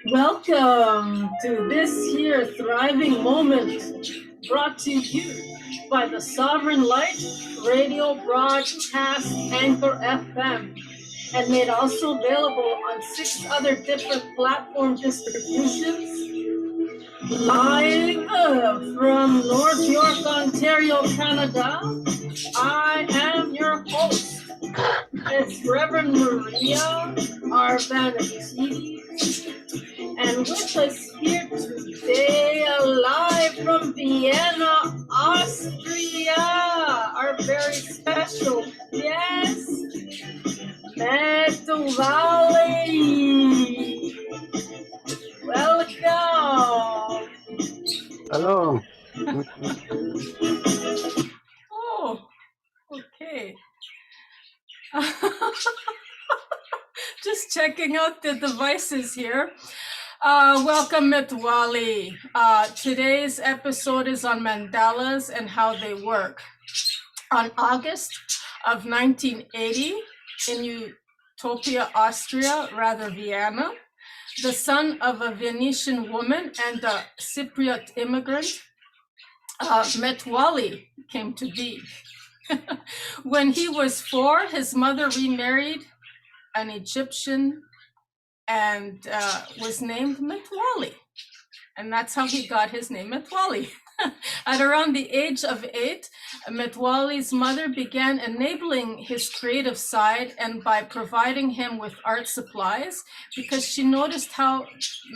Welcome to this here thriving moment brought to you by the Sovereign Light Radio Broadcast Anchor FM and made also available on 6 other different platform distributions. Live from North York, Ontario, Canada, I am your host. It's Reverend Maria Arvanity. And with us here today, live from Vienna, Austria, our very special guest, Metwaly. Welcome. Hello. Oh, okay. Just checking out the devices here. Welcome, Metwaly. Today's episode is on mandalas and how they work. On August of 1980, in Utopia, Austria, rather Vienna, the son of a Venetian woman and a Cypriot immigrant, Metwaly, came to be. When he was 4, his mother remarried an Egyptian and was named Metwaly. And that's how he got his name, Metwaly. At around the age of 8, Metwaly's mother began enabling his creative side and by providing him with art supplies because she noticed how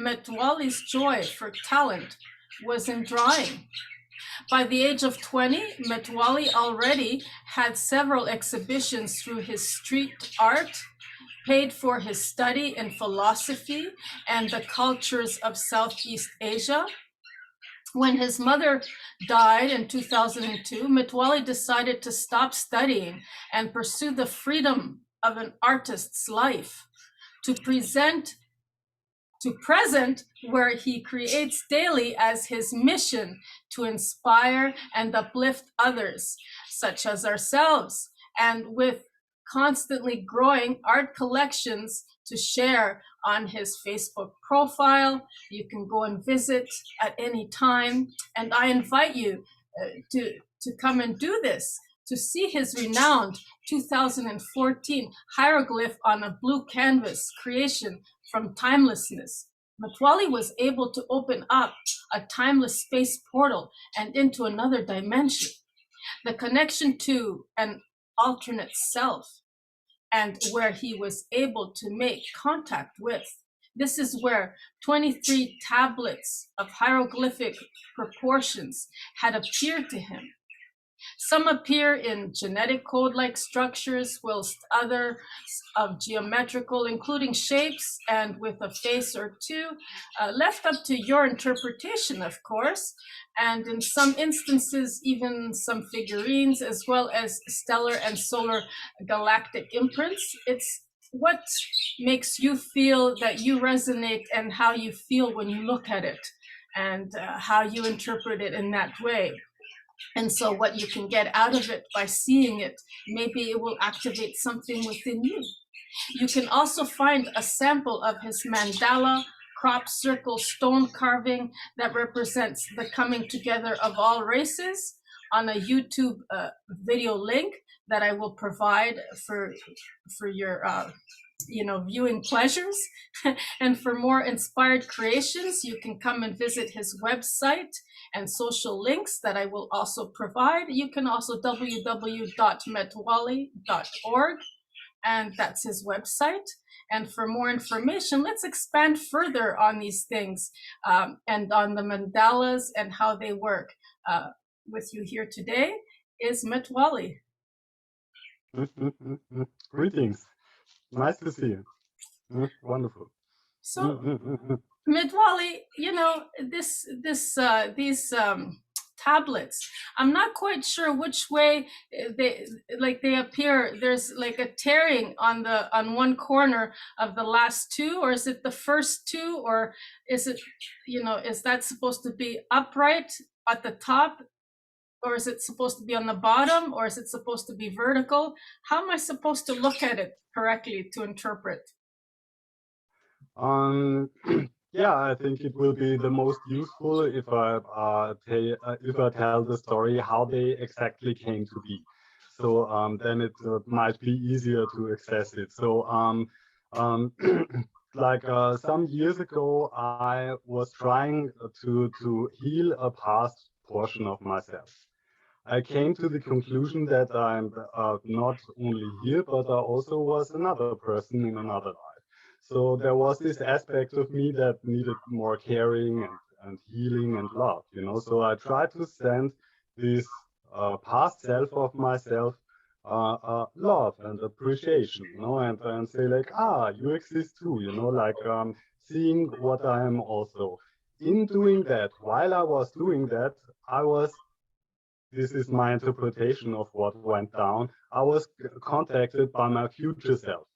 Metwaly's joy for talent was in drawing. By the age of 20, Metwaly already had several exhibitions through his street art, paid for his study in philosophy and the cultures of Southeast Asia. When his mother died in 2002, Metwaly decided to stop studying and pursue the freedom of an artist's life, to present where he creates daily as his mission to inspire and uplift others, such as ourselves, and with constantly growing art collections to share on his Facebook profile. You can go and visit at any time, and I invite you to come and do this, to see his renowned 2014 hieroglyph on a blue canvas creation from timelessness. Metwaly was able to open up a timeless space portal and into another dimension. The connection to an alternate self and where he was able to make contact with. This is where 23 tablets of hieroglyphic proportions had appeared to him. Some appear in genetic code-like structures, whilst others of geometrical, including shapes and with a face or two, left up to your interpretation, of course, and in some instances, even some figurines, as well as stellar and solar galactic imprints. It's what makes you feel that you resonate and how you feel when you look at it and how you interpret it in that way. And so what you can get out of it by seeing it, maybe it will activate something within you. You can also find a sample of his mandala crop circle stone carving that represents the coming together of all races on a YouTube video link that I will provide for your viewing pleasures. And for more inspired creations, you can come and visit his website and social links that I will also provide. You can also www.metwaly.org, and that's his website. And for more information, let's expand further on these things and on the mandalas and how they work. With you here today is Metwaly. Greetings. Nice to see you. Wonderful. So, Metwaly, these tablets, I'm not quite sure which way they appear. There's like a tearing on one corner of the last two, or is it the first two, or is it, is that supposed to be upright at the top, or is it supposed to be on the bottom, or is it supposed to be vertical? How am I supposed to look at it correctly to interpret? Yeah, I think it will be the most useful if I tell the story how they exactly came to be. So then it might be easier to access it. So um, like some years ago, I was trying to heal a past portion of myself. I came to the conclusion that I'm not only here, but I also was another person in another life. So there was this aspect of me that needed more caring and healing and love, you know. So I tried to send this past self of myself love and appreciation, you know, and say like, ah, you exist too, you know, like seeing what I am also. In doing that, while I was doing that, I was this is my interpretation of what went down. I was contacted by my future self.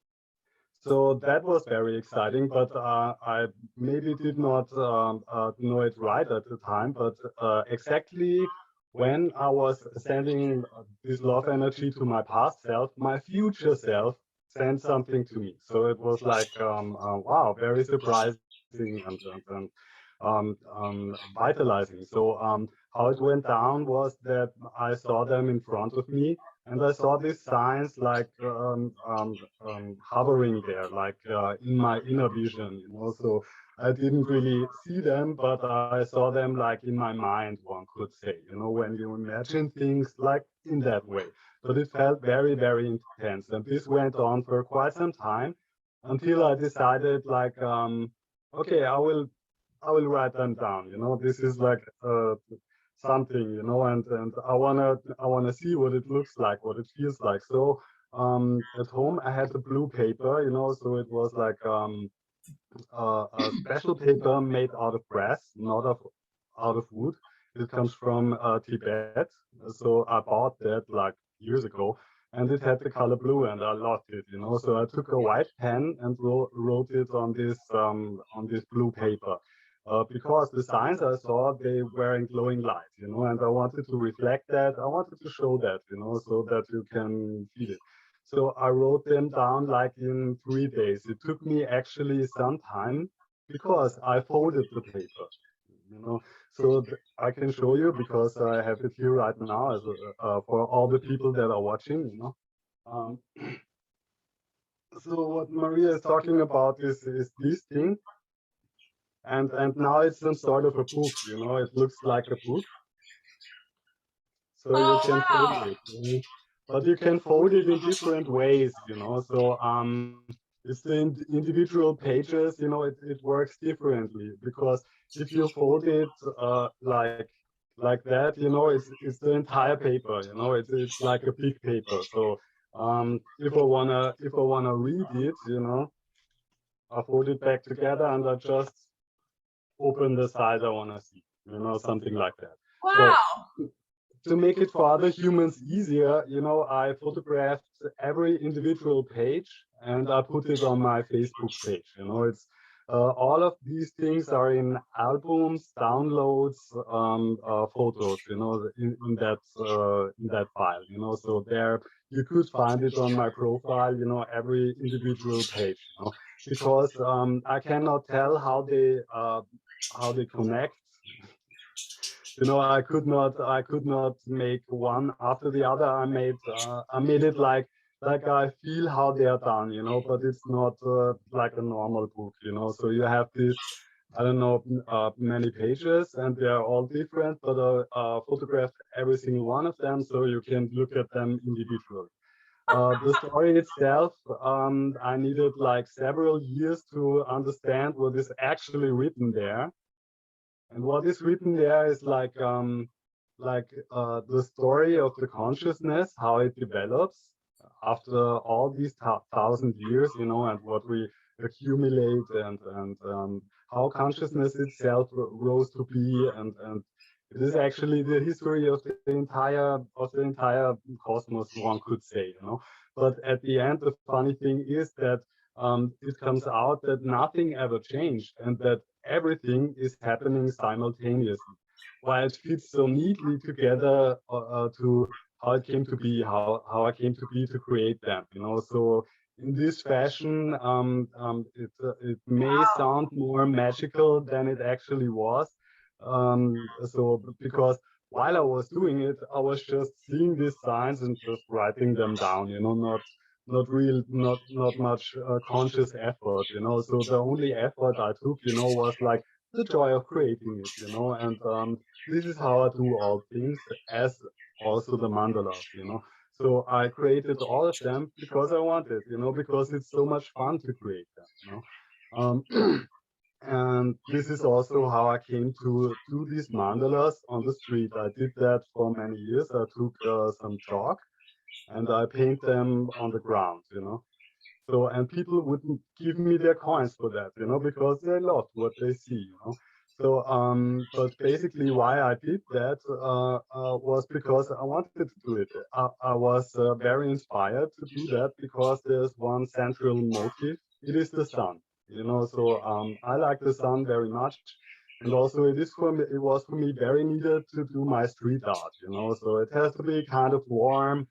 So that was very exciting, but I maybe did not know it right at the time. But exactly when I was sending this love energy to my past self, my future self sent something to me. So it was like, wow, very surprising and vitalizing. So how it went down was that I saw them in front of me, and I saw these signs like hovering there, like in my inner vision, you know. So I didn't really see them, but I saw them like in my mind, one could say, you know, when you imagine things like in that way. But it felt very, very intense. And this went on for quite some time until I decided like, okay, I will write them down. You know, this is like something, you know, and I wanna see what it looks like, what it feels like. So at home I had a blue paper, you know, so it was like a special paper made out of brass, not of out of wood. It comes from Tibet, so I bought that like years ago, and it had the color blue, and I loved it, you know. So I took a white pen and wrote it on this blue paper. Because the signs I saw, they were in glowing light, you know, and I wanted to reflect that. I wanted to show that, you know, so that you can feel it. So I wrote them down like in 3 days. It took me actually some time because I folded the paper, you know. So I can show you because I have it here right now as for all the people that are watching, you know. Um, so what Maria is talking about is this thing, and now it's some sort of a book, you know. It looks like a book, so you Oh can fold wow! it, you know? But you can fold it in different ways, you know. So it's the individual pages, you know. It works differently because if you fold it like that, you know, it's the entire paper, you know. It's like a big paper. So if I wanna read it, you know, I fold it back together and I just open the side I wanna see, you know, something like that. So Wow! to make it for other humans easier, you know, I photographed every individual page and I put it on my Facebook page. You know, it's all of these things are in albums, downloads, photos. You know, in that file. You know, so there you could find it on my profile. You know, every individual page. You know, because I cannot tell how they connect, you know. I could not make one after the other. I made it like I feel how they are done, you know, but it's not like a normal book, you know. So you have this, I don't know, many pages and they are all different, but photographed every single one of them so you can look at them individually. The story itself, I needed like several years to understand what is actually written there. And what is written there is like the story of the consciousness, how it develops after all these 1,000 years, you know, and what we accumulate and how consciousness itself rose to be, and it is actually the history of the entire cosmos, one could say, you know. But at the end, the funny thing is that it comes out that nothing ever changed and that everything is happening simultaneously. While it fits so neatly together to how it came to be, how I came to be to create them, you know. So in this fashion, it may sound more magical than it actually was. So because while I was doing it, I was just seeing these signs and just writing them down, not much conscious effort, So the only effort I took, was like the joy of creating it, and this is how I do all things, as also the mandalas, So I created all of them because I wanted, because it's so much fun to create them. And this is also how I came to do these mandalas on the street. I did that for many years. I took some chalk and I paint them on the ground, So, and people would give me their coins for that, because they loved what they see. So, but basically why I did that was because I wanted to do it. I was very inspired to do that because there's one central motive. It is the sun, So I like the sun very much, and also it was for me very needed to do my street art, So it has to be kind of warm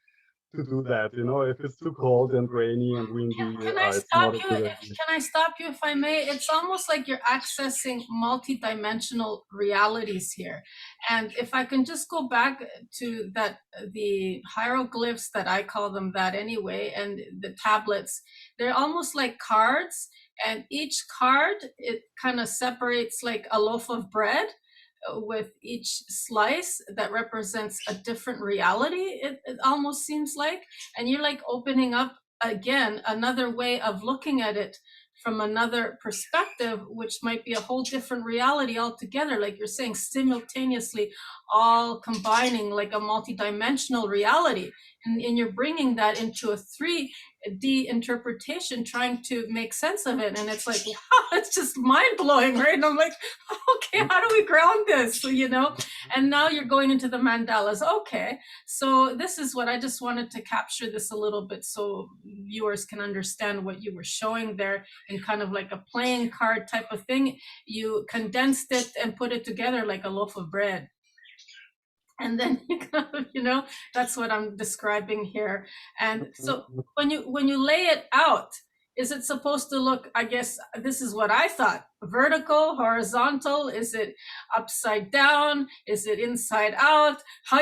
to do that. If it's too cold and rainy and windy, Can I it's stop not a you? good idea. Can I stop you if I may? It's almost like you're accessing multidimensional realities here. And if I can just go back to that, the hieroglyphs that I call them that anyway, and the tablets, they're almost like cards. And each card, it kind of separates like a loaf of bread with each slice that represents a different reality, it almost seems like. And you're like opening up again another way of looking at it from another perspective, which might be a whole different reality altogether, like you're saying, simultaneously all combining like a multidimensional reality. And you're bringing that into a 3D interpretation, trying to make sense of it. And it's like, wow, it's just mind blowing, right? And I'm like, okay, how do we ground this? And now you're going into the mandalas. Okay, so this is what I just wanted to capture this a little bit so viewers can understand what you were showing there in kind of like a playing card type of thing. You condensed it and put it together like a loaf of bread. And then you kind of, that's what I'm describing here. And so when you lay it out, is it supposed to look, I guess this is what I thought, vertical, horizontal? Is it upside down? Is it inside out? How,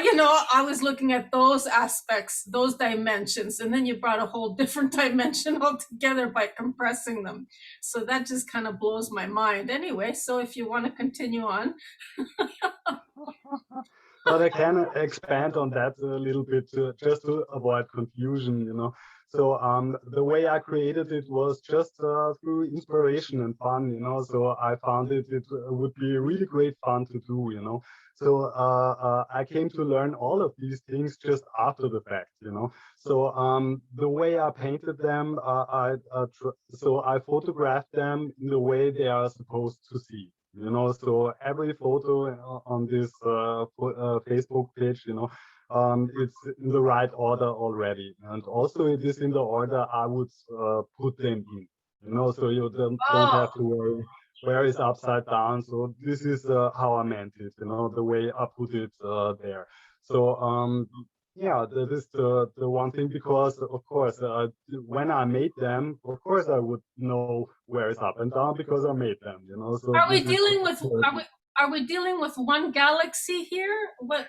I was looking at those aspects, those dimensions, and then you brought a whole different dimension altogether by compressing them. So that just kind of blows my mind. Anyway, so if you want to continue on. But I can expand on that a little bit just to avoid confusion, So the way I created it was just through inspiration and fun, So I found it would be really great fun to do, So I came to learn all of these things just after the fact, So the way I painted them, so I photographed them in the way they are supposed to see. So every photo on this Facebook page, it's in the right order already. And also it is in the order I would put them in, so you don't have to worry where is upside down. So this is how I meant it, the way I put it there. So yeah, that is the one thing, because of course when I made them, of course I would know where is up and down because I made them, So Are we this is dealing with are we dealing with one galaxy here? What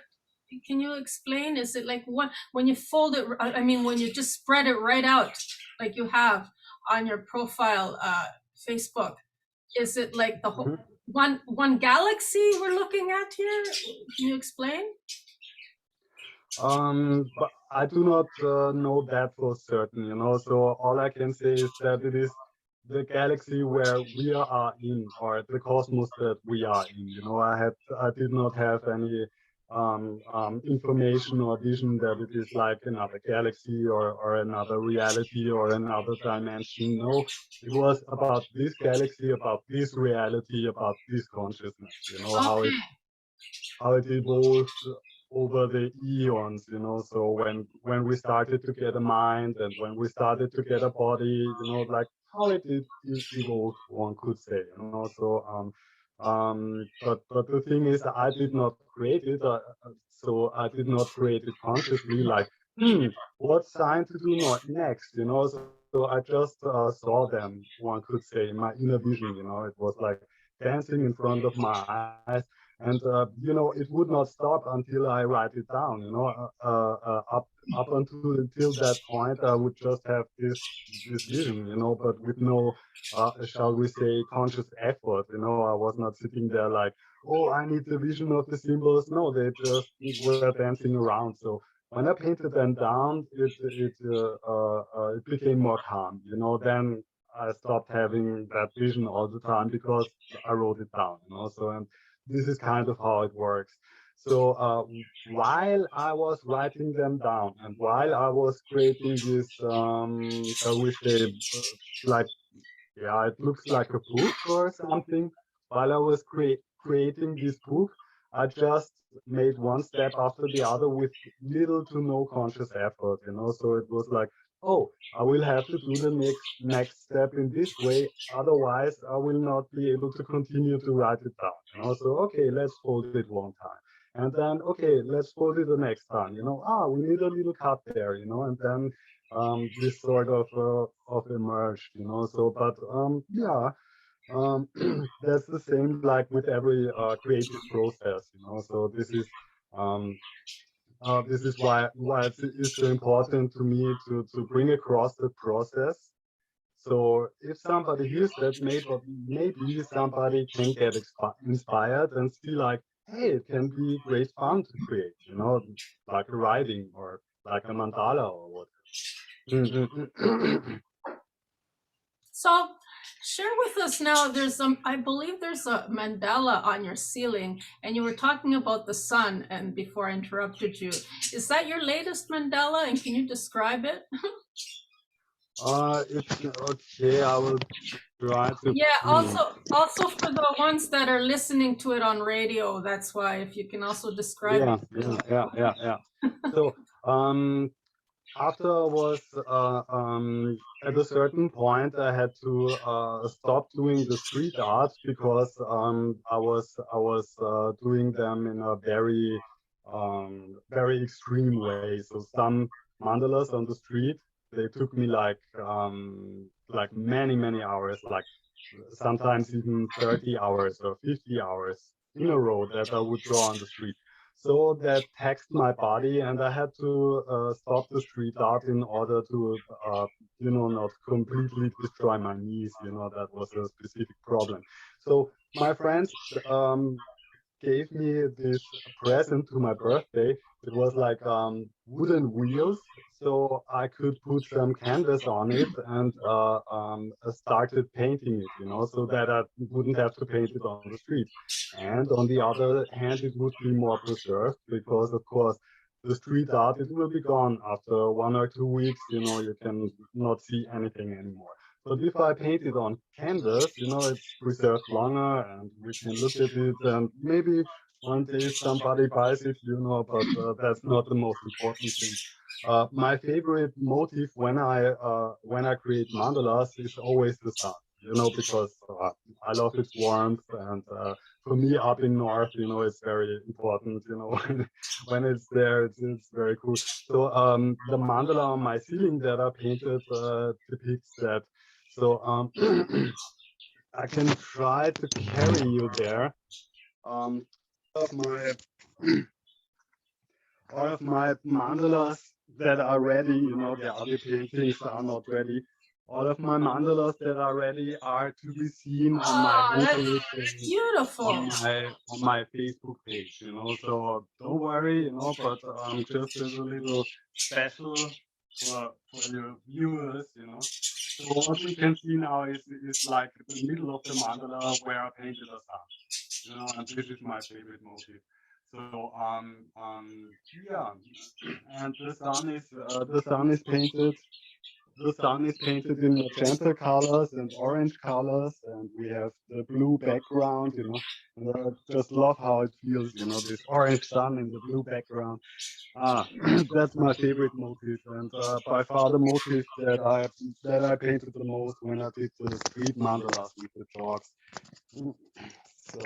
can you explain? Is it like one when you fold it? I mean, when you just spread it right out, like you have on your profile, Facebook. Is it like the whole one galaxy we're looking at here? Can you explain? But I do not know that for certain, So all I can say is that it is the galaxy where we are in, or the cosmos that we are in. I did not have any information or vision that it is like another galaxy or another reality or another dimension. No, it was about this galaxy, about this reality, about this consciousness. Okay. How it evolved over the eons, So when we started to get a mind and when we started to get a body, like how it did evolve, one could say, So but the thing is, I did not create it, so I did not create it consciously. Like, what sign to do not next, So So I just saw them, one could say, in my inner vision. It was like dancing in front of my eyes. And it would not stop until I write it down. Up until that point, I would just have this vision, but with no, shall we say, conscious effort. I was not sitting there like, oh, I need the vision of the symbols. No, they just were dancing around. So when I painted them down, it became more calm. Then I stopped having that vision all the time because I wrote it down. So and this is kind of how it works. So while I was writing them down and while I was creating this, shall we say, like, yeah, it looks like a book or something. While I was creating this book, I just made one step after the other with little to no conscious effort. So it was like, oh, I will have to do the next step in this way. Otherwise, I will not be able to continue to write it down. So okay, let's fold it one time. And then, okay, let's fold it the next time. We need a little cut there. And then this sort of emerged. So, but yeah, that's the same like with every creative process. So um, this is why it's so important to me to bring across the process. So if somebody hears that, maybe somebody can get inspired and see like, hey, it can be great fun to create. Like a writing or like a mandala or whatever. So share with us now, I believe there's a mandala on your ceiling, and you were talking about the sun, and before I interrupted you. Is that your latest mandala, and can you describe it? It's okay. I will try to. Yeah, also for the ones that are listening to it on radio, that's why if you can also describe Yeah, it. yeah. So, after I was at a certain point, I had to stop doing the street art because I was doing them in a very extreme way. So some mandalas on the street, they took me like many hours, like sometimes even 30 hours or 50 hours in a row that I would draw on the street. So that taxed my body, and I had to stop the street art in order to, not completely destroy my knees. That was a specific problem. So my friends gave me this present to my birthday. It was like wooden wheels, so I could put some canvas on it and started painting it, so that I wouldn't have to paint it on the street. And on the other hand, it would be more preserved because, of course, the street art, it will be gone after 1 or 2 weeks. You can not see anything anymore. But if I paint it on canvas, it's preserved longer and we can look at it, and maybe one day somebody buys it, but that's not the most important thing. My favorite motif when I create mandalas is always the sun, because I love its warmth, and for me up in north, it's very important. When it's there, it's very cool. So the mandala on my ceiling that I painted depicts that. So I can try to carry you there. Um, of my all of my mandalas that are ready, the other paintings are not ready. All of my mandalas that are ready are to be seen on my Oh, homepage that's and beautiful. on my Facebook page. So don't worry, but just as a little special for your viewers. So what we can see now is like the middle of the mandala where I painted a sun. And this is my favorite motif. So yeah, and the sun is painted. The sun is painted in magenta colors and orange colors, and we have the blue background. And I just love how it feels. This orange sun in the blue background. Ah, that's my favorite motif, and by far the motif that I painted the most when I did the street mandalas with the dogs. So.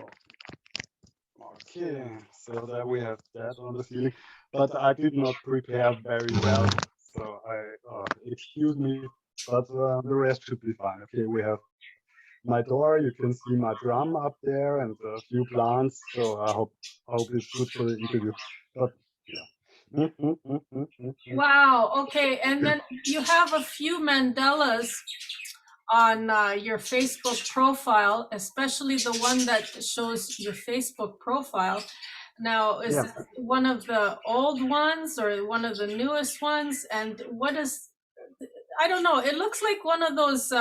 Okay, so there we have that on the ceiling, but I did not prepare very well, so excuse me but the rest should be fine. Okay, we have my door. You can see my drum up there and a few plants. So I hope it's good for the interview. But yeah. Wow. Okay. And then you have a few mandalas on your Facebook profile, especially the one that shows your Facebook profile. Now, is Yeah. this one of the old ones or one of the newest ones? And what is, I don't know, it looks like one of those,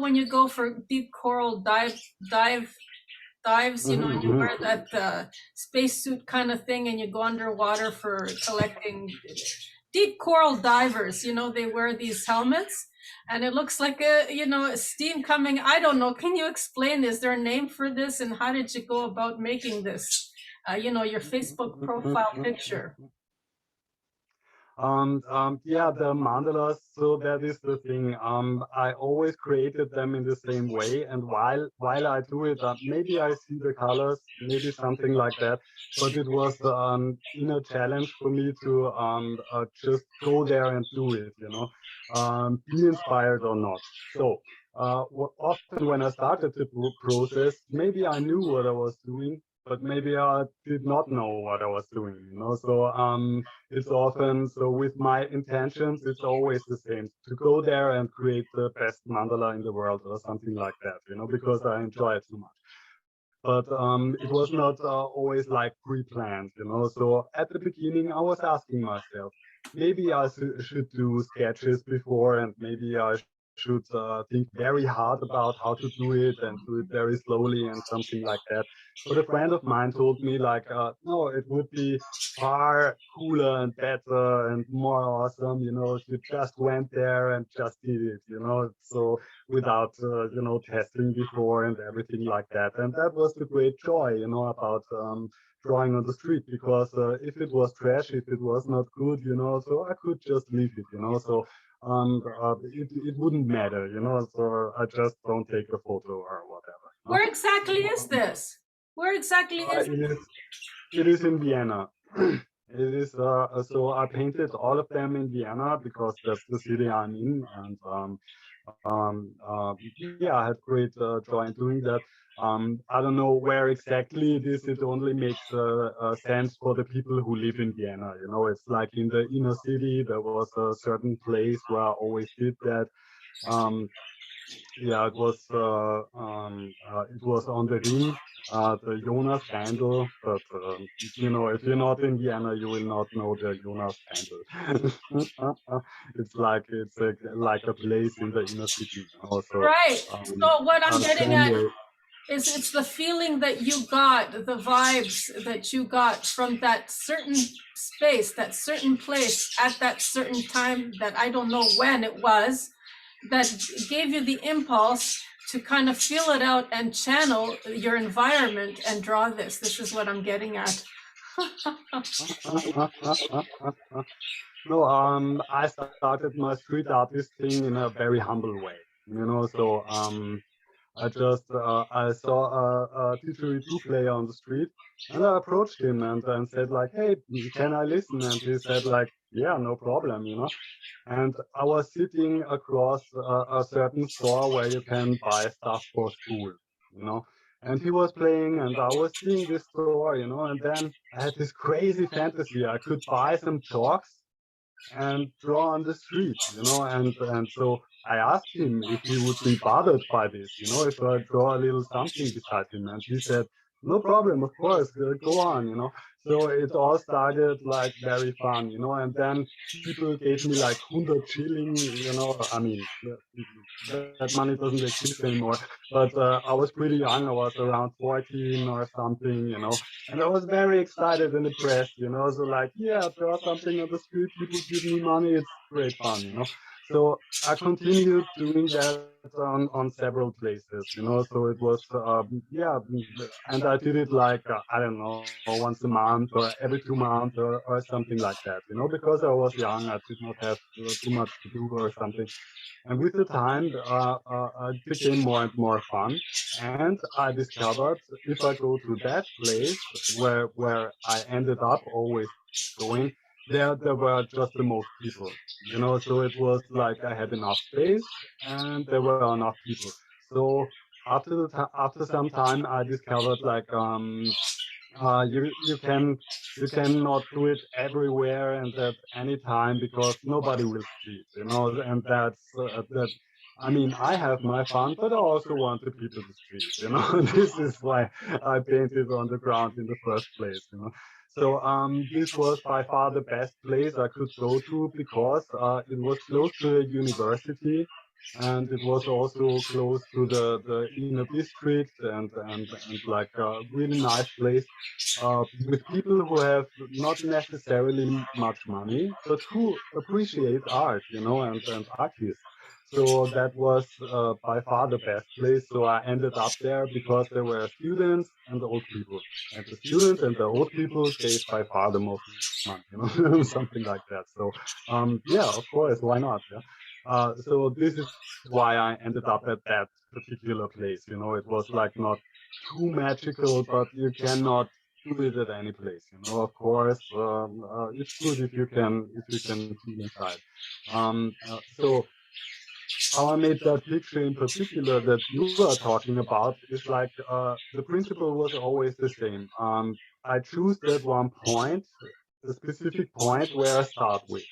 when you go for deep coral dives, and you wear that spacesuit kind of thing and you go underwater for collecting deep coral divers, they wear these helmets and it looks like a steam coming. I don't know. Can you explain? Is there a name for this? And how did you go about making this, your Facebook profile picture? Yeah, the mandalas. So that is the thing. I always created them in the same way, and while I do it, maybe I see the colors, maybe something like that. But it was inner challenge for me to just go there and do it. Be inspired or not. So often when I started the process, maybe I knew what I was doing, but maybe I did not know what I was doing. So it's often so with my intentions, it's always the same to go there and create the best mandala in the world or something like that, because I enjoy it so much. But it was not always like pre-planned. So at the beginning, I was asking myself, maybe I should do sketches before, and maybe I should think very hard about how to do it and do it very slowly and something like that. But a friend of mine told me like, no, it would be far cooler and better and more awesome, if you just went there and just did it, so without, testing before and everything like that. And that was the great joy, about drawing on the street, because if it was trash, if it was not good, so I could just leave it, so it wouldn't matter, so I just don't take a photo or whatever. Where exactly is this? Where exactly is it is in Vienna. It is so I painted all of them in Vienna because that's the city I'm in, and yeah, I had great joy in doing that. I don't know where exactly it is. It only makes sense for the people who live in Vienna. It's like in the inner city. There was a certain place where I always did that. Um, yeah, it was on the Ring, the Jonas Handle, but if you're not in Vienna, you will not know the Jonas Handle. It's like a place in the inner city. So right? So what I'm getting same at way. is it's the feeling that you got, the vibes that you got from that certain space, that certain place at that certain time that I don't know when it was, that gave you the impulse to kind of feel it out and channel your environment and draw this. This is what I'm getting at. No, I started my street artist thing in a very humble way. So I saw a didgeridoo player on the street, and I approached him and said like, "Hey, can I listen?" And he said like, "Yeah, no problem." And I was sitting across a certain store where you can buy stuff for school, you know. And he was playing, and I was seeing this store, and then I had this crazy fantasy. I could buy some chalks and draw on the street, and so I asked him if he would be bothered by this, if I draw a little something beside him, and he said, "No problem, of course, go on." So it all started like very fun, and then people gave me like 100 shilling, I mean, that money doesn't exist anymore, but I was pretty young. I was around 14 or something, and I was very excited and impressed, so like, yeah, draw something on the street, people give me money, it's great fun, so I continued doing that on several places, so it was yeah, and I did it like I don't know, once a month or every 2 months or something like that, because I was young, I did not have too much to do or something. And with the time, it became more and more fun. And I discovered if I go to that place where I ended up always going, there were just the most people, so it was like I had enough space and there were enough people. So after some time I discovered like you cannot do it everywhere and at any time because nobody will see it, and that's that. I mean, I have my fun, but I also want the people to see it, This is why I painted on the ground in the first place. So this was by far the best place I could go to because it was close to a university and it was also close to the inner district and like a really nice place with people who have not necessarily much money, but who appreciate art, and artists. So that was by far the best place. So I ended up there because there were students and old people. And the students and the old people gave by far the most money, something like that. So yeah, of course, why not? Yeah. So this is why I ended up at that particular place. It was like not too magical, but you cannot do it at any place. Of course, it's good if you can feel inside. So how I made that picture in particular that you are talking about is like the principle was always the same. I choose that one point, a specific point where I start with.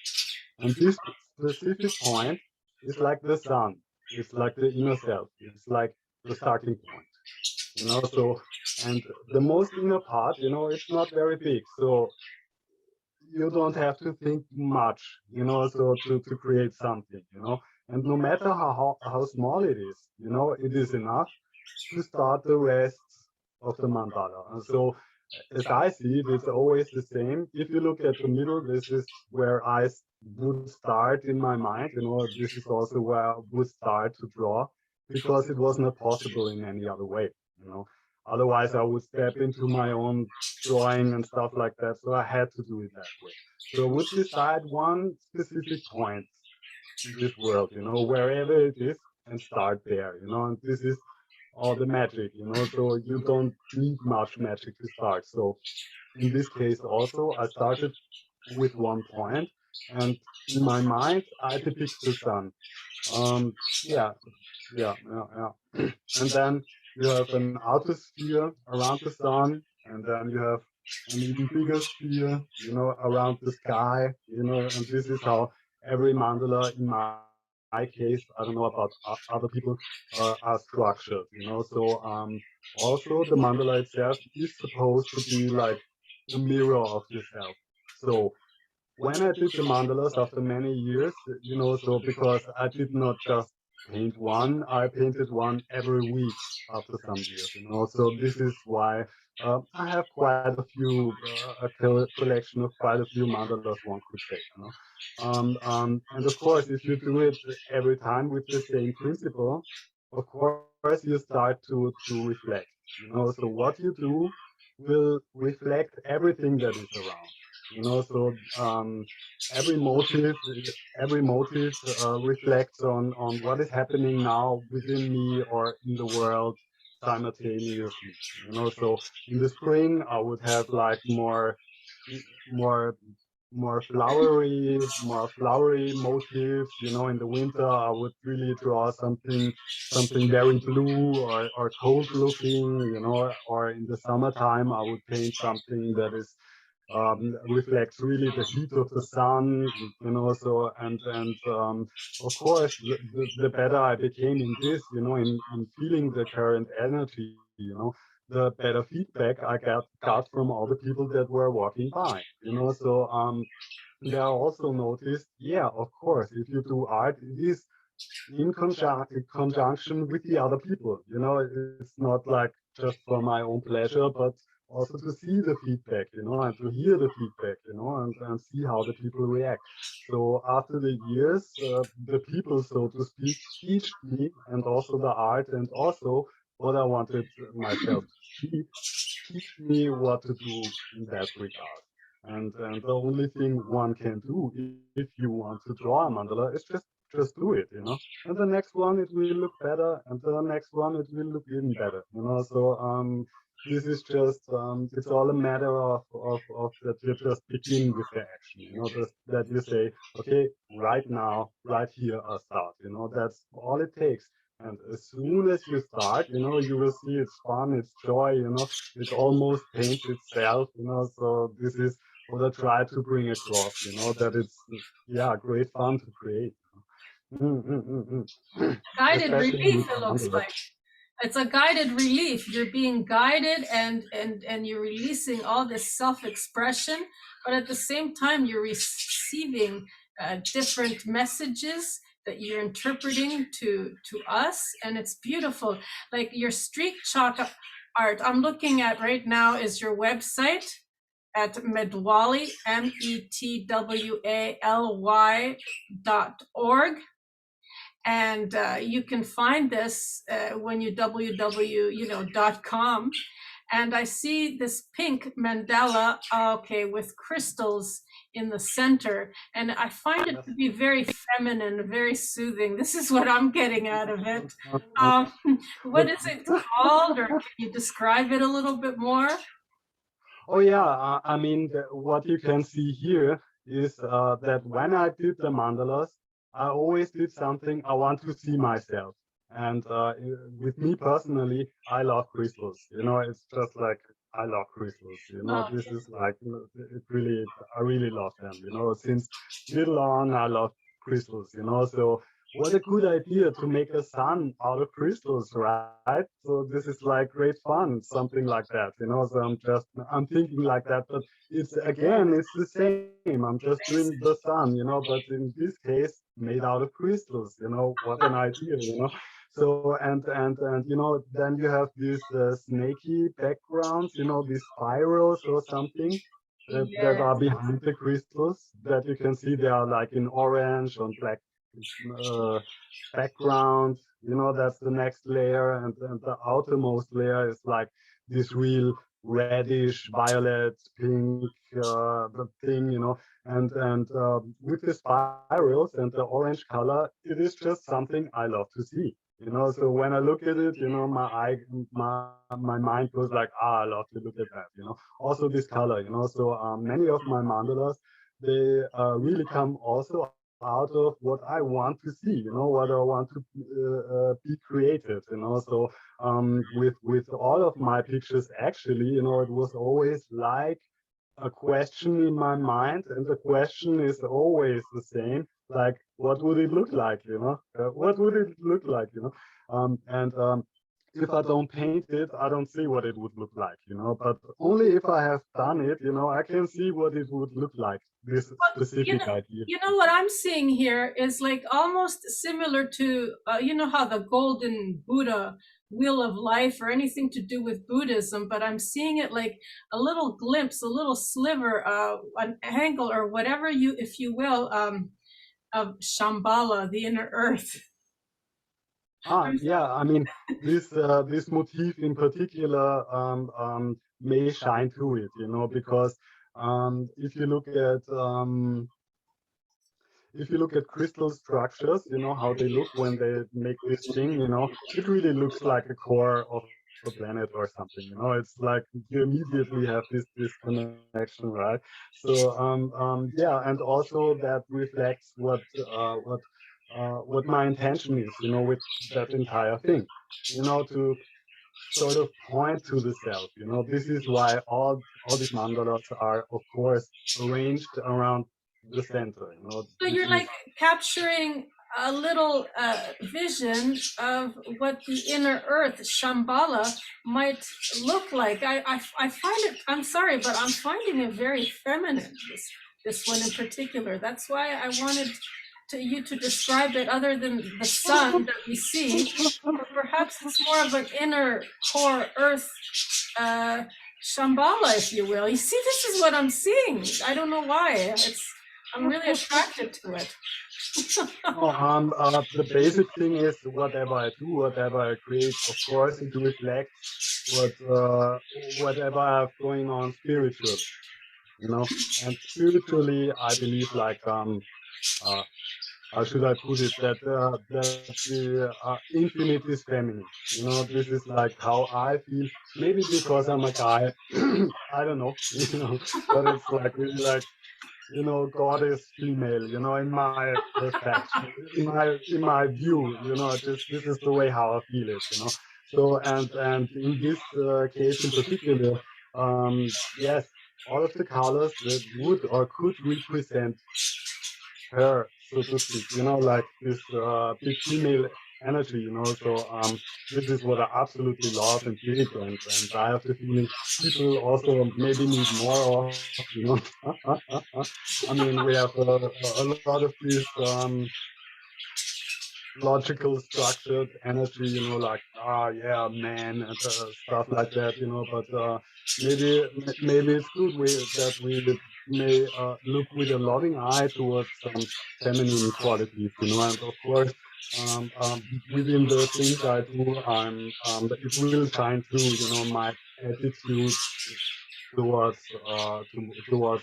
And this specific point is like the sun. It's like the inner self. It's like the starting point. So, and the most inner part, it's not very big. So you don't have to think much, so to create something, and no matter how small it is, it is enough to start the rest of the mandala. And so as I see it, it's always the same. If you look at the middle, this is where I would start in my mind, this is also where I would start to draw because it was not possible in any other way, you know. Otherwise, I would step into my own drawing and stuff like that. So I had to do it that way. So I would decide one specific point in this world, wherever it is, and start there, and this is all the magic, so you don't need much magic to start. So in this case also, I started with one point, and in my mind, I depict the sun. Yeah, yeah. And then you have an outer sphere around the sun, and then you have an even bigger sphere, around the sky, and this is how every mandala, in my case, I don't know about other people, are structured, So also the mandala itself is supposed to be like the mirror of yourself. So when I did the mandalas after many years, so because I did not just paint one, I painted one every week after some years, So this is why I have quite a few, a collection of quite a few mandalas, one could say. And of course, if you do it every time with the same principle, of course, you start to reflect, So what you do will reflect everything that is around, So every motive, every motive reflects on what is happening now within me or in the world simultaneously. So in the spring, I would have like more more flowery motifs. In the winter, I would really draw something very blue or cold looking. Or in the summertime, I would paint something that is reflects really the heat of the sun. So and of course, the better I became in this, in feeling the current energy, the better feedback I got from all the people that were walking by. So there I also noticed, yeah, of course, if you do art, it is in conjunction with the other people. It's not like just for my own pleasure, but also to see the feedback, and to hear the feedback, and see how the people react. So after the years, the people, so to speak, teach me, and also the art, and also what I wanted myself to see, teach me what to do in that regard. And the only thing one can do if you want to draw a mandala is just do it, and the next one it will look better, and the next one it will look even better, So this is just it's all a matter of that you just begin with the action, just that you say, okay, right now, right here, I'll start. That's all it takes. And as soon as you start, you will see it's fun, it's joy, it almost paints itself, so this is what I try to bring across, that it's, yeah, great fun to create. Mm, mm, mm, mm. Guided Especially relief, with it looks mandala. like. It's a guided relief. You're being guided, and you're releasing all this self-expression, but at the same time you're receiving different messages that you're interpreting to us, and it's beautiful. Like your street chalk art I'm looking at right now is your website at Metwaly, metwaly.org. And you can find this when you www.com. And I see this pink mandala, okay, with crystals in the center, and I find it to be very feminine, very soothing. This is what I'm getting out of it. What is it called, or can you describe it a little bit more? Oh yeah, I mean, what you can see here is that when I did the mandalas, I always did something I want to see myself. And with me personally, I love crystals. It's just like I love crystals. Oh, This is like it really, I really love them. Since little on, I love crystals. So what a good idea to make a sun out of crystals, right? So this is like great fun, something like that. So I'm thinking like that, but it's the same. I'm just doing the sun, but in this case, made out of crystals. What an idea. So and then you have these snaky backgrounds, these spirals or something that yeah. are behind the crystals that you can see. They are like in orange on black uh, background. That's the next layer, and the outermost layer is like this real reddish, violet, pink the thing, with the spirals and the orange color, it is just something I love to see. So when I look at it, my mind goes like, I love to look at that. Also this color. So many of my mandalas, they really come also out of what I want to see, what I want to be creative, So with all of my pictures, actually, it was always like a question in my mind, and the question is always the same, like, what would it look like, what would it look like, and if I don't paint it, I don't see what it would look like, but only if I have done it, I can see what it would look like, this Well, specific idea. what I'm seeing here is like almost similar to, how the golden Buddha wheel of life or anything to do with Buddhism, but I'm seeing it like a little glimpse, a little sliver, an angle or whatever if you will, of Shambhala, the inner earth. Yeah, I mean, this motif in particular may shine through it, because if you look at crystal structures, how they look when they make this thing, it really looks like a core of a planet or something, it's like you immediately have this connection, right? So yeah, and also that reflects what my intention is, with that entire thing, to sort of point to the self. This is why all these mandalas are, of course, arranged around the center. So This you're is like capturing a little vision of what the inner earth, Shambhala, might look like. I find it, I'm sorry, but I'm finding it very feminine, this one in particular. That's why I wanted you to describe it other than the sun that we see. Perhaps it's more of an inner core earth uh, Shambhala, if you will. You see, this is what I'm seeing. I don't know why. I'm really attracted to it. no, the basic thing is whatever I do, whatever I create, of course, it reflects whatever I have going on spiritually. And spiritually, I believe like uh, how should I put it, that the infinite is feminine. This is like how I feel. Maybe because I'm a guy, I don't know, but it's like really like, God is female, in my perception, in my view, this is the way how I feel it. So and in this case in particular, yes, all of the colors that would or could represent her, so to speak, like this big female energy, so this is what I absolutely love and dig, and I have the feeling people also maybe need more of, I mean, we have a lot of this logical structured energy, like yeah, man, and stuff like that, but maybe it's good that we may look with a loving eye towards some feminine qualities, and of course, within the things I do, it will shine through, my attitude towards the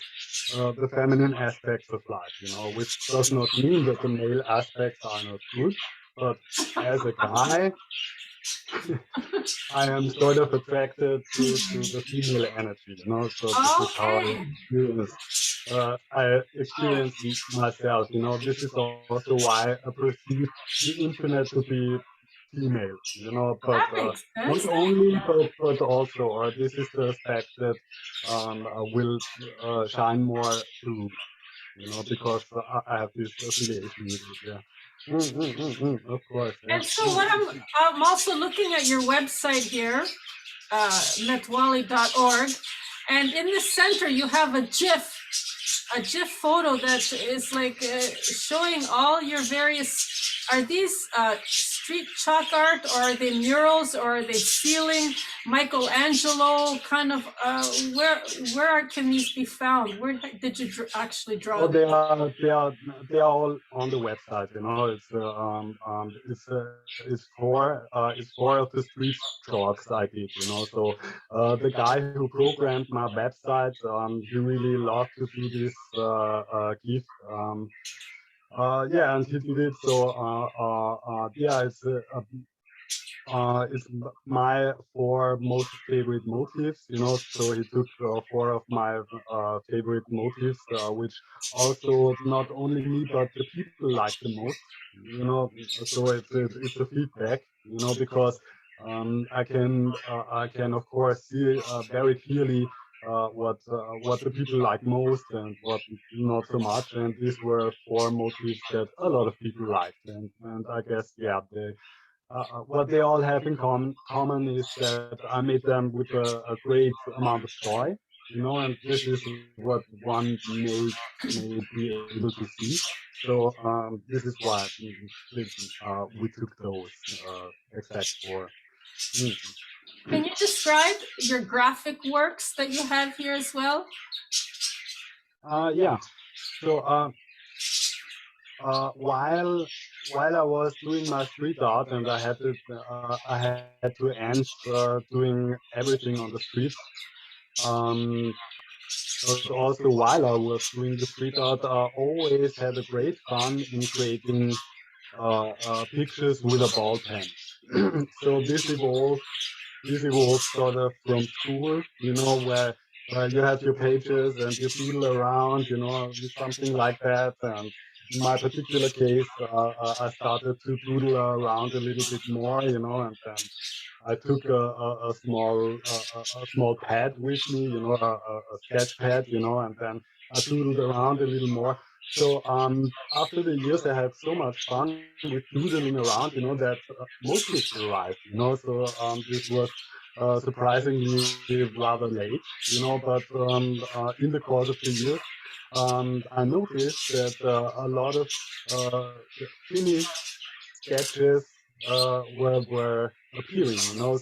feminine aspects of life, which does not mean that the male aspects are not good, but as a guy, I am sort of attracted to the female energy, so this is how Okay. I experience myself, this is also why I perceive the infinite to be female, but That makes not sense. only, but also, or this is the aspect that will shine more through, because I have this affiliation with it. Yeah. Of course. Yeah. And so what I'm also looking at your website here, metwaly.org, and in the center you have a GIF photo that is like showing all your various. Are these street chalk art, or are they murals, or are they ceiling Michelangelo kind of? Can these be found? Where did you actually draw Oh, them? they are all on the website. It's four of the street chalks I did. So the guy who programmed my website, he really loved to do this GIF. Yeah, and he did it. So yeah, it's my four most favorite motifs, so he took four of my favorite motifs, which also not only me but the people like the most, so it's a feedback, because I can of course see very clearly what the people like most and what not so much, and these were four motifs that a lot of people liked, and I guess, yeah, what they all have in common is that I made them with a great amount of joy, and this is what one may be able to see. So this is why we took those exact four. Mm. Can you describe your graphic works that you have here as well? Yeah. So while I was doing my street art and I had to end doing everything on the street. Um, but also while I was doing the street art, I always had a great fun in creating pictures with a ball pen. So this evolved sort of from school, where you have your pages and you doodle around, something like that. And in my particular case, I started to doodle around a little bit more, and then I took a small pad with me, a sketch pad, and then I doodled around a little more. So after the years, I had so much fun with doodling around, that motifs arrived, So this was surprisingly rather late, but in the course of the years, I noticed that a lot of finished sketches were appearing, So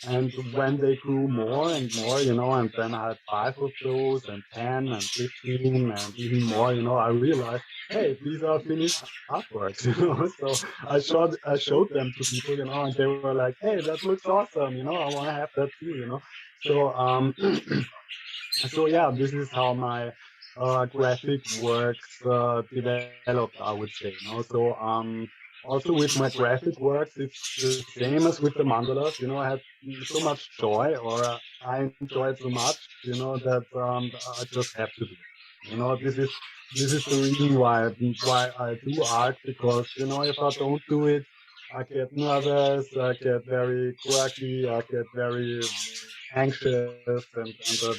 and when they grew more and more, and then I had 5 of those, and 10, and 15, and even more, I realized, hey, these are finished artworks, So I showed them to people, and they were like, hey, that looks awesome, I want to have that too, So so yeah, this is how my graphic works developed, I would say. So also with my graphic works, it's the same as with the mandalas. I had so much joy, or I enjoyed so much, that I just have to do it. This is the reason why I do art, because if I don't do it, I get nervous, I get very quirky, I get very anxious, and a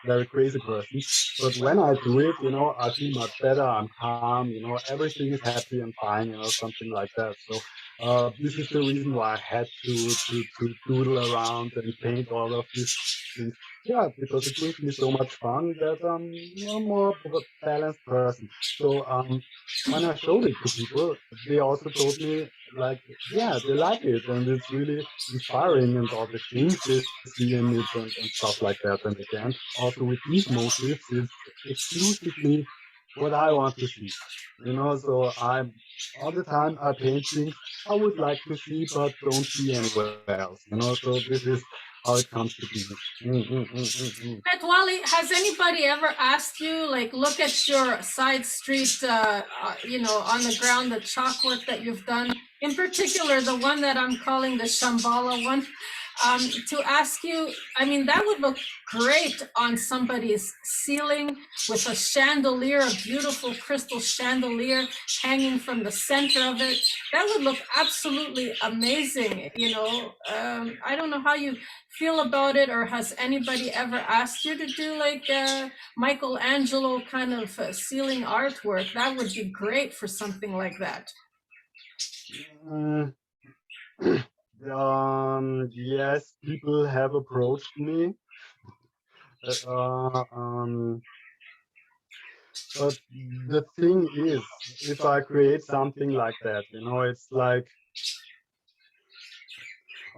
very crazy person. But when I do it, I feel much better. I'm calm. Everything is happy and fine. Something like that. So this is the reason why I had to doodle around and paint all of these things. Yeah, because it brings me so much fun that I'm a more balanced person. So when I showed it to people, they also told me, like, yeah, they like it, and it's really inspiring, and all the things they see in it, and stuff like that. And again, also with these motifs, it's exclusively what I want to see. So I'm all the time I paint things I would like to see but don't see anywhere else. So this is how it comes to be. Mm. Metwaly, has anybody ever asked you, like, look at your side street, on the ground, the chalk work that you've done, in particular, the one that I'm calling the Shambhala one, to ask you, I mean, that would look great on somebody's ceiling with a chandelier, a beautiful crystal chandelier hanging from the center of it. That would look absolutely amazing. I don't know how you feel about it, or has anybody ever asked you to do like Michelangelo kind of ceiling artwork? That would be great for something like that. Mm. Yes, people have approached me. Uh, um, but the thing is, if I create something like that, it's like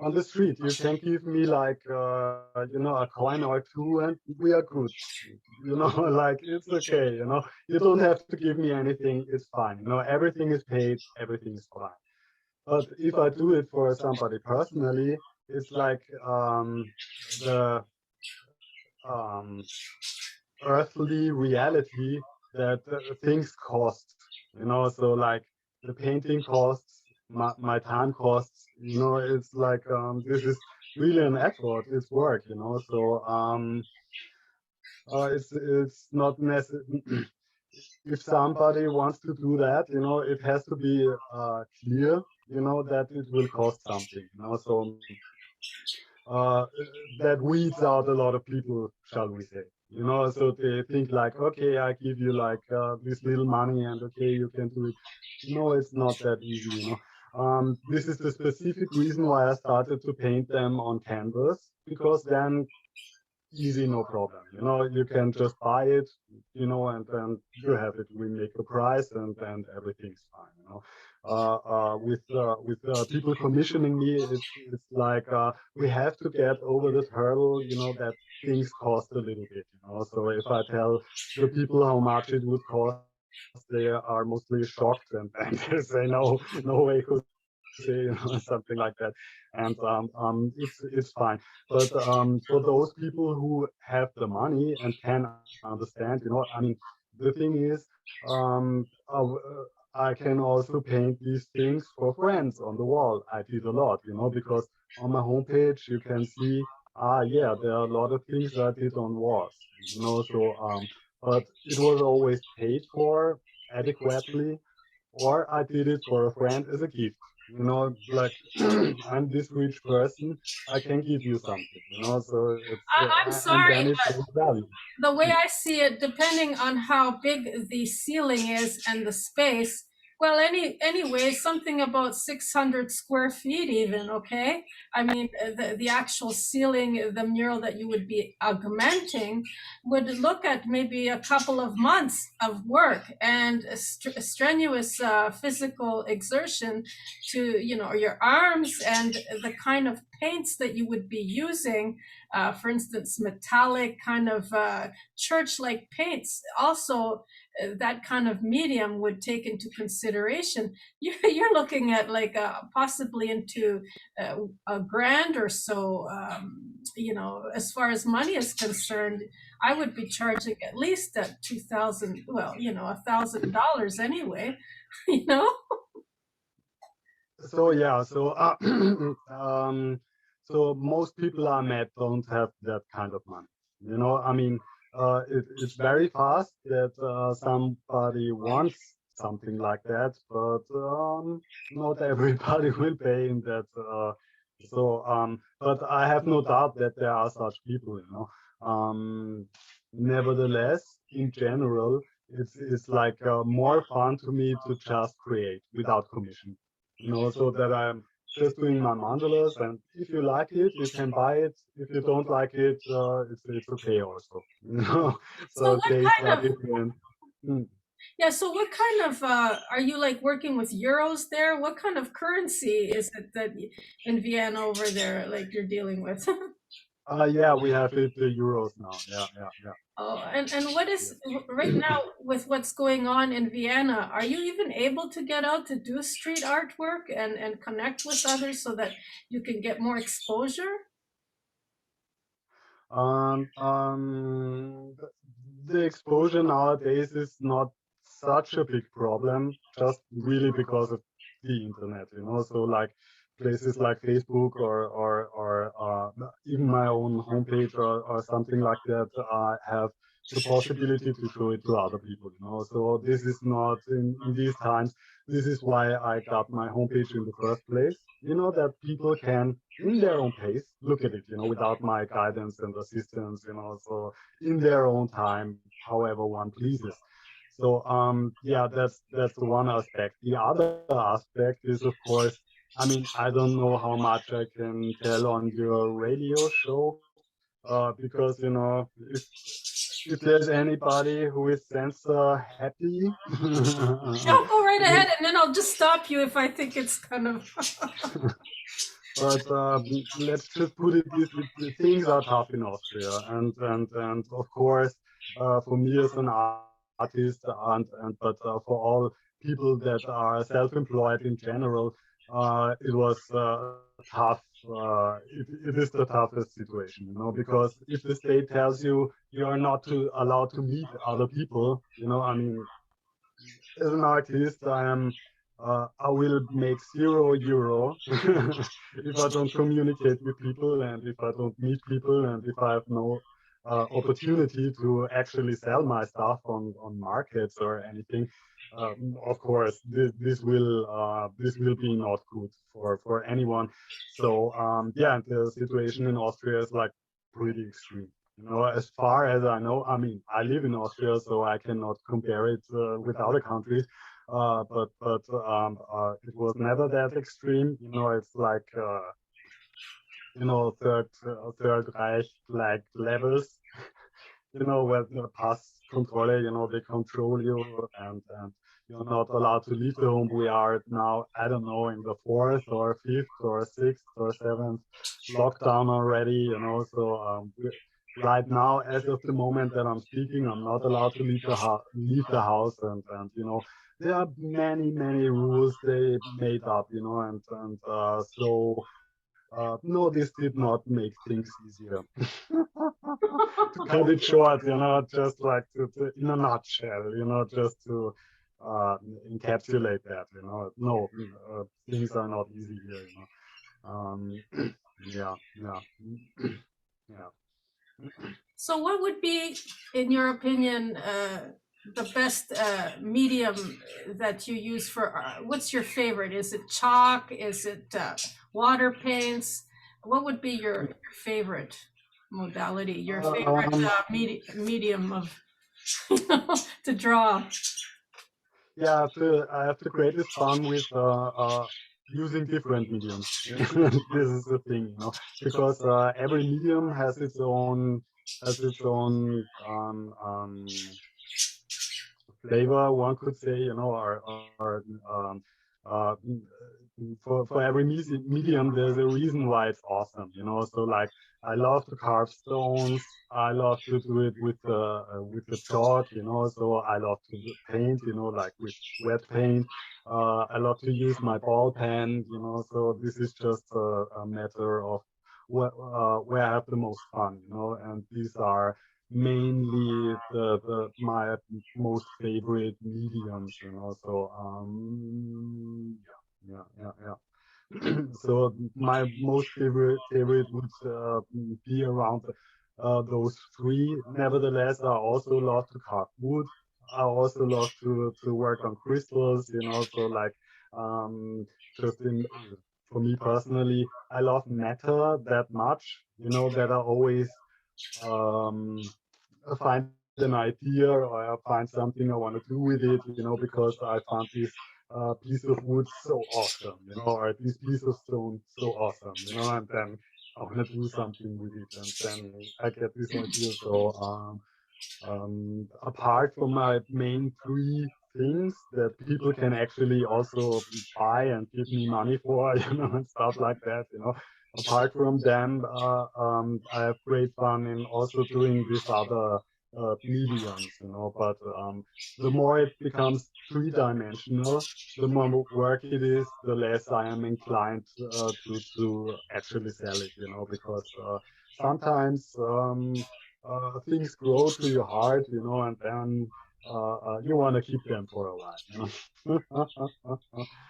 on the street, you can give me like, a coin or two, and we are good. Like, it's okay. You don't have to give me anything. It's fine. Everything is paid. Everything is fine. But if I do it for somebody personally, it's like the um, earthly reality that things cost. So like the painting costs, my time costs. It's like this is really an effort. It's work. So it's not necessary. If somebody wants to do that, it has to be clear, that it will cost something. So uh, that weeds out a lot of people, shall we say. So they think like, okay, I give you like this little money, and okay, you can do it. No, it's not that easy. This is the specific reason why I started to paint them on canvas, because then easy, no problem. You can just buy it, and then you have it. We make a price, and then everything's fine. With people commissioning me, it's like we have to get over this hurdle, that things cost a little bit. So if I tell the people how much it would cost, they are mostly shocked, and they say no way, Jose, something like that. And it's fine. But for those people who have the money and can understand, I mean, the thing is, I can also paint these things for friends on the wall. I did a lot, because on my homepage you can see, yeah, there are a lot of things I did on walls, so but it was always paid for adequately, or I did it for a friend as a gift. Like, I'm this rich person, I can give you something. So it's I'm and sorry, then it has value. the way I see it, depending on how big the ceiling is and the space, well, anyway, something about 600 square feet, even, okay? I mean, the actual ceiling, the mural that you would be augmenting, would look at maybe a couple of months of work and strenuous physical exertion to, your arms, and the kind of paints that you would be using, for instance, metallic kind of church-like paints also that kind of medium would take into consideration, you're looking at like possibly into $1,000 or so. As far as money is concerned, I would be charging at least at 2,000. Well, $1,000 anyway. You know. So yeah, so most people I met don't have that kind of money. I mean, it's very fast that somebody wants something like that, but not everybody will pay in that. But I have no doubt that there are such people. Nevertheless, in general, it's like more fun to me to just create without commission. So that I'm just doing my mandalas, and if you like it, you can buy it. If you don't like it, it's okay also. So So what tastes are kind of different. Mm. Yeah, so what kind of are you like working with euros there? What kind of currency is it that in Vienna over there like you're dealing with? Yeah, we have it euros now. Yeah, yeah, yeah. Oh, and what is Yes. right now with what's going on in Vienna? Are you even able to get out to do street artwork and connect with others so that you can get more exposure? Um, um, the the exposure nowadays is not such a big problem, just really because of the internet. So like places like Facebook or even my own homepage or something like that have the possibility to show it to other people. So this is not in these times. This is why I got my homepage in the first place. That people can in their own pace look at it, without my guidance and assistance, so in their own time, however one pleases. So yeah, that's the one aspect. The other aspect is, of course, I mean, I don't know how much I can tell on your radio show, because if there's anybody who is sensor happy, Oh, go right ahead, and then I'll just stop you if I think it's kind of. but let's just put it this: things are tough in Austria, and of course, for me as an artist, and but for all people that are self-employed in general, it was tough. It is the toughest situation, because if the state tells you you are not allowed to meet other people, I mean, as an artist, I will make €0 if I don't communicate with people, and if I don't meet people, and if I have no opportunity to actually sell my stuff on markets or anything. Of course, this will be not good for anyone. So yeah, the situation in Austria is like pretty extreme. As far as I know, I mean, I live in Austria, so I cannot compare it with other countries. But it was never that extreme. It's like third Reich like levels. Where the pass controller, they control you, and you're not allowed to leave the home. We are now, I don't know, in the fourth or fifth or sixth or seventh lockdown already. So right now, as of the moment that I'm speaking, I'm not allowed to leave the house, and there are many many rules they made up, so no, this did not make things easier. To cut it short, just like in a nutshell, just to uh, encapsulate that, no, things are not easy here. Um, yeah, yeah, yeah. So, what would be, in your opinion, the best medium that you use for art? What's your favorite? Is it chalk? Is it water paints? What would be your favorite modality? Your favorite Um, medium of to draw? yeah, I have the greatest fun with using different mediums. This is the thing, because every medium has its own flavor, one could say, or for every medium, there's a reason why it's awesome, you know. So like, I love to carve stones. I love to do it with the chalk, you know. So I love to paint, you know, like with wet paint. I love to use my ball pen, you know. So this is just a matter of where I have the most fun, you know. And these are mainly the my most favorite mediums, you know. So so my most favorite would be around those three. Nevertheless, I also love to carve wood. I also love to work on crystals, you know. So like, um, just in for me personally, I love matter that much, you know, that I always um, find an idea, or I find something I want to do with it, you know, because I found this piece of wood so awesome, you know, or this piece of stone so awesome, you know, and then I want to do something with it, and then I get this idea. So apart from my main three things that people can actually also buy and give me money for, you know, and stuff like that, you know. Apart from them, I have great fun in also doing these other mediums, you know. But the more it becomes three-dimensional, the more work it is, the less I am inclined to actually sell it, you know, because sometimes things grow to your heart, you know, and then you want to keep them for a while, you know.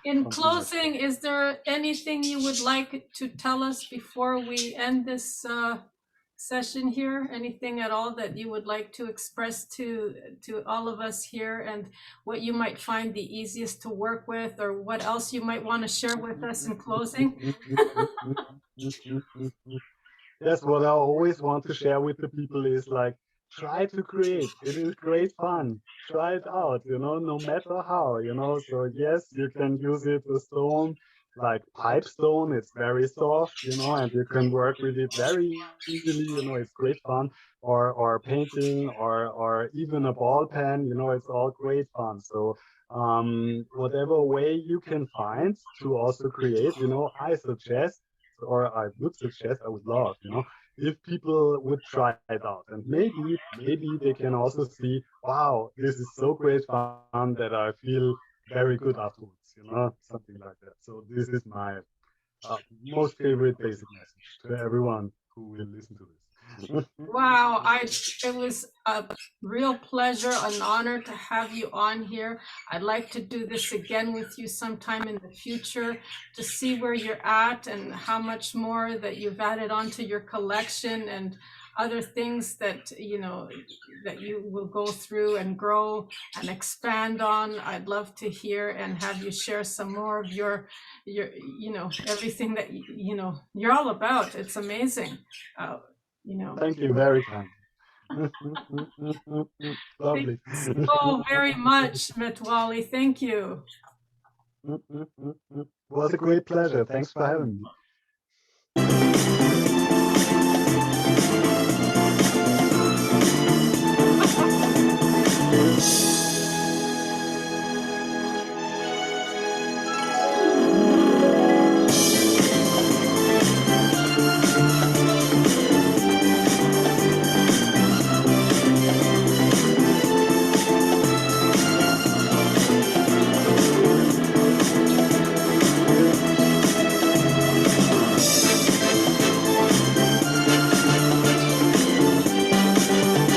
In Something like that. closing, is there anything you would like to tell us before we end this session here? Anything at all that you would like to express to all of us here, and what you might find the easiest to work with, or what else you might want to share with us in closing? Yes, what I always want to share with the people is like, try to create. It is great fun. Try it out, you know, no matter how, you know. So yes, you can use it a stone like pipestone. It's very soft, you know, and you can work with it very easily, you know. It's great fun. Or painting, or even a ball pen, you know, it's all great fun. So whatever way you can find to also create, you know, I suggest, or I would suggest, I would love, you know, if people would try it out, and maybe they can also see, wow, this is so great fun that I feel very good afterwards, you know, something like that. So this is my most favorite basic message to everyone who will listen to this. Wow, it was a real pleasure, an honor to have you on here. I'd like to do this again with you sometime in the future to see where you're at and how much more that you've added onto your collection, and other things that that you will go through and grow and expand on. I'd love to hear and have you share some more of your everything that you're all about. It's amazing. Uh, you know. Thank you, very kind. Thank Lovely. you so very much, Metwaly. Thank you. It was a great pleasure. Thanks for having me.